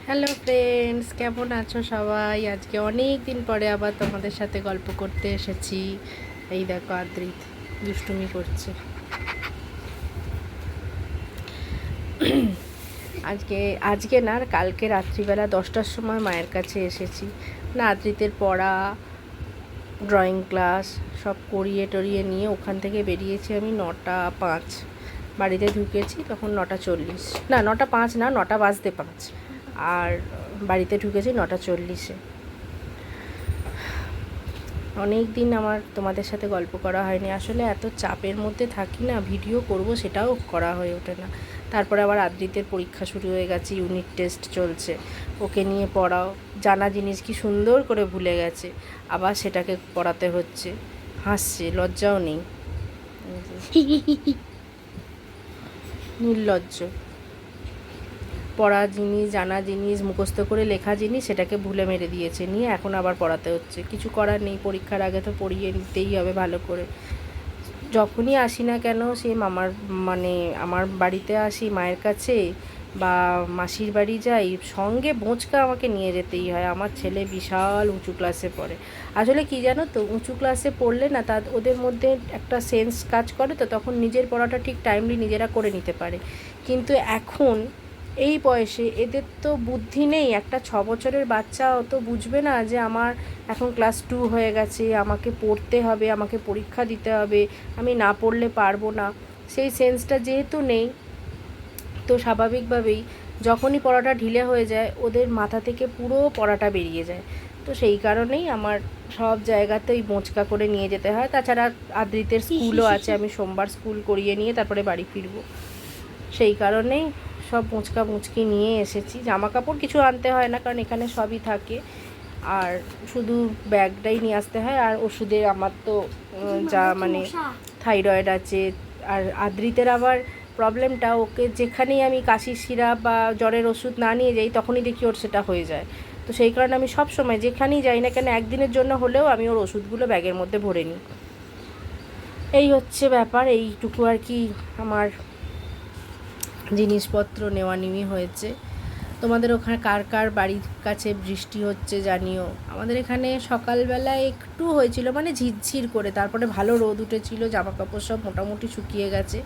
Hello friends, কেমন আছো সবাই? আজকে অনেক দিন পরে আবার তোমাদের সাথে গল্প করতে এসেছি। এই দেখো আদ্রিত দুষ্টুমি করছে। আজকে আজকে না, কালকে রাত্রিবেলা 10টার সময় মায়ের কাছে এসেছি। না, আদ্রিতের পড়া, ড্রয়িং ক্লাস সব করিয়ে টরিয়ে নিয়ে ওখান থেকে বেরিয়েছি আমি 9টা 5। বাড়িতে ঢুকেছি তখন 9টা 40, না 9টা 5 না, 9টা বাজতে 5। আর বাড়িতে ঢুকেছি 9টা 40-এ। অনেক দিন আমার তোমাদের সাথে গল্প করা হয়নি। আসলে এত চাপের মধ্যে থাকি না, ভিডিও করব সেটাও করা হয়ে ওঠে না। তারপরে আবার আদ্রিতের পরীক্ষা শুরু হয়ে গেছে, ইউনিট টেস্ট চলছে, ওকে নিয়ে পড়াও। জানা জিনিস কি সুন্দর করে ভুলে গেছে, আবার সেটাকে পড়াতে হচ্ছে। হাসছে, লজ্জাও নেই, নির্লজ্জ। পড়া জিনিস, জানা জিনিস, মুখস্থ করে লেখা জিনিস সেটাকে ভুলে মেরে দিয়েছে, নিয়ে এখন আবার পড়াতে হচ্ছে। কিছু করার নেই, পরীক্ষার আগে তো পড়িয়ে নিতেই হবে ভালো করে। যখনই আসি না কেন, সে আমার বাড়িতে আসি মায়ের কাছে বা মাসির বাড়ি যাই, সঙ্গে বোঁচকা আমাকে নিয়ে যেতেই হয়। আমার ছেলে বিশাল উঁচু ক্লাসে পড়ে। আসলে কি জানো তো, উঁচু ক্লাসে পড়লে না, ওদের মধ্যে একটা সেন্স কাজ করে, তো তখন নিজের পড়াটা ঠিক টাইমলি নিজেরা করে নিতে পারে। কিন্তু এখন এই বয়সে এদের তো বুদ্ধি নেই। একটা 6 বছরের বাচ্চা অত বুঝবে না যে আমার এখন ক্লাস 2 হয়ে গেছে, আমাকে পড়তে হবে, আমাকে পরীক্ষা দিতে হবে, আমি না পড়লে পারবো না। সেই সেন্সটা যেহেতু নেই, তো স্বাভাবিকভাবেই যখনই পড়াটা ঢিলে হয়ে যায় ওদের মাথা থেকে পুরো পড়াটা বেরিয়ে যায়। তো সেই কারণেই আমার সব জায়গাতেই বোঁচকা করে নিয়ে যেতে হয়। তাছাড়া আদ্রিতের স্কুলও আছে, আমি সোমবার স্কুল করিয়ে নিয়ে তারপরে বাড়ি ফিরবো। সেই কারণেই সব মুচকা মুচকি নিয়ে এসেছি। জামা কাপড় কিছু আনতে হয় না, কারণ এখানে সবই থাকে। আর শুধু ব্যাগটাই নিয়ে আসতে হয়। আর ওষুধের আমার তো থাইরয়েড আছে। আর আদ্রিতের আবার প্রবলেমটা, ওকে যেখানেই আমি কাশির সিরাপ বা জ্বরের ওষুধ না নিয়ে যাই তখনই দেখি ওর সেটা হয়ে যায়। তো সেই কারণে আমি সব সময় যেখানেই যাই না কেন, একদিনের জন্য হলেও আমি ওর ওষুধগুলো ব্যাগের মধ্যে ভরে নিই। এই হচ্ছে ব্যাপার, এইটুকু আর কি আমার জিনিসপত্র নেওয়া নেওয়া হয়েছে। তোমাদের ওখানে কার কার বাড়ির কাছে বৃষ্টি হচ্ছে জানিও। আমাদের এখানে সকালবেলায় একটু হয়েছিল, মানে ঝিরঝির করে, তারপরে ভালো রোদ উঠেছিল, জামা কাপড় সব মোটামুটি শুকিয়ে গেছে।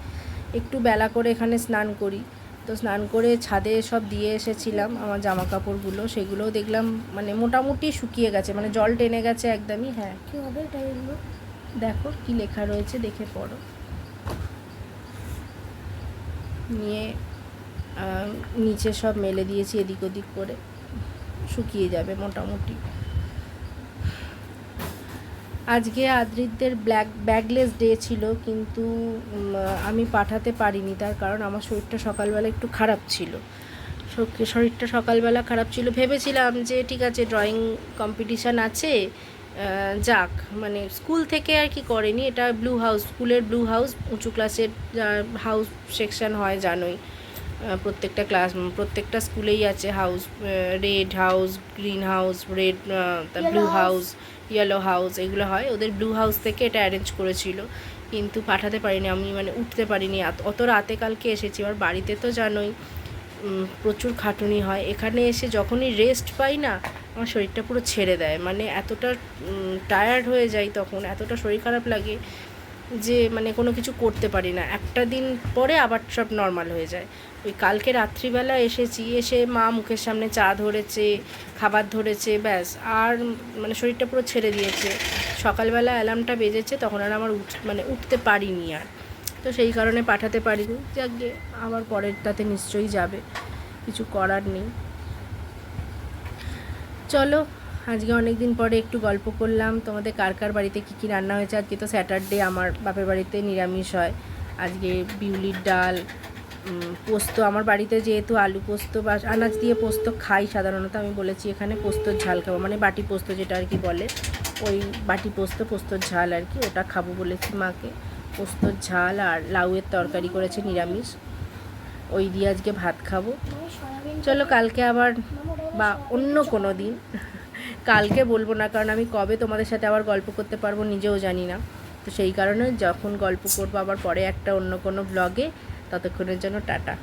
একটু বেলা করে এখানে স্নান করি, তো স্নান করে ছাদে সব দিয়ে এসেছিলাম আমার জামা কাপড়গুলো, সেগুলোও দেখলাম মানে মোটামুটি শুকিয়ে গেছে, মানে জল টেনে গেছে একদমই। হ্যাঁ, কী হবে দেখো কি লেখা রয়েছে, দেখে পড়ো। নিয়ে নিচে সব মেলে দিয়েছি এদিক ওদিক করে, শুকিয়ে যাবে মোটামুটি। আজকে আদ্রিতদের ব্যাগলেস ডে ছিল, কিন্তু আমি পাঠাতে পারিনি। তার কারণ আমার শরীরটা সকালবেলা একটু খারাপ ছিল। শরীরটা সকালবেলা খারাপ ছিল, ভেবেছিলাম যে ঠিক আছে ড্রয়িং কম্পিটিশান আছে, যাক, মানে স্কুল থেকে আর কি করেনি, এটা ব্লু হাউস, স্কুলের ব্লু হাউস, উঁচু ক্লাসের হাউস সেকশন হয় জানোই। প্রত্যেকটা স্কুলেই আছে house, red house, green house, blue house, yellow house, এগুলো হয়। ওদের ব্লু হাউস থেকে এটা অ্যারেঞ্জ করেছিল, কিন্তু পাঠাতে পারিনি আমি, মানে উঠতে পারিনি। অত রাতে কালকে এসেছি। আর বাড়িতে তো জানোই প্রচুর খাটুনি হয়। এখানে এসে যখনই রেস্ট পাই না, আমার শরীরটা পুরো ছেড়ে দেয়, মানে এতটা টায়ার্ড হয়ে যাই, তখন এতটা শরীর খারাপ লাগে যে মানে কোনো কিছু করতে পারি না। একটা দিন পরে আবার সব নর্মাল হয়ে যায়। ওই কালকে রাত্রিবেলা এসেছি, এসে মা মুখের সামনে চা ধরেছে, খাবার ধরেছে, ব্যাস। আর মানে শরীরটা পুরো ছেড়ে দিয়েছে। সকালবেলা অ্যালার্মটা বেজেছে, তখন আর আমার উঠতে পারিনি আর। তো সেই কারণে পাঠাতে পারিনি। যাকে আবার পরেরটাতে নিশ্চয়ই যাবে, কিছু করার নেই। চলো, আজকে অনেক দিন পরে একটু গল্প করলাম। তোমাদের কার কার বাড়িতে কী কী রান্না হয়েছে? আজকে তো স্যাটারডে, আমার বাপের বাড়িতে নিরামিষ হয়। আজকে বিউলির ডাল, পোস্ত। আমার বাড়িতে যেহেতু আলু পোস্ত বা আনাজ দিয়ে পোস্ত খাই সাধারণত, আমি বলেছি এখানে পোস্তর ঝাল খাবো, মানে বাটি পোস্ত যেটা আর কি বলে, ওই বাটি পোস্তর ঝাল আর কি, ওটা খাবো বলেছি মাকে। পোস্তর ঝাল আর লাউয়ের তরকারি করেছে নিরামিষ, ওই দিয়ে আজকে ভাত খাবো। চলো কালকে আবার, বা অন্য কোনো দিন, কালকে বলবো না, কারণ আমি কবে তোমাদের সাথে আবার গল্প করতে পারবো নিজেও জানি না। তো সেই কারণে যখন গল্প করবো আবার পরে একটা অন্য কোনো ব্লগে, ততক্ষণের জন্য টাটা।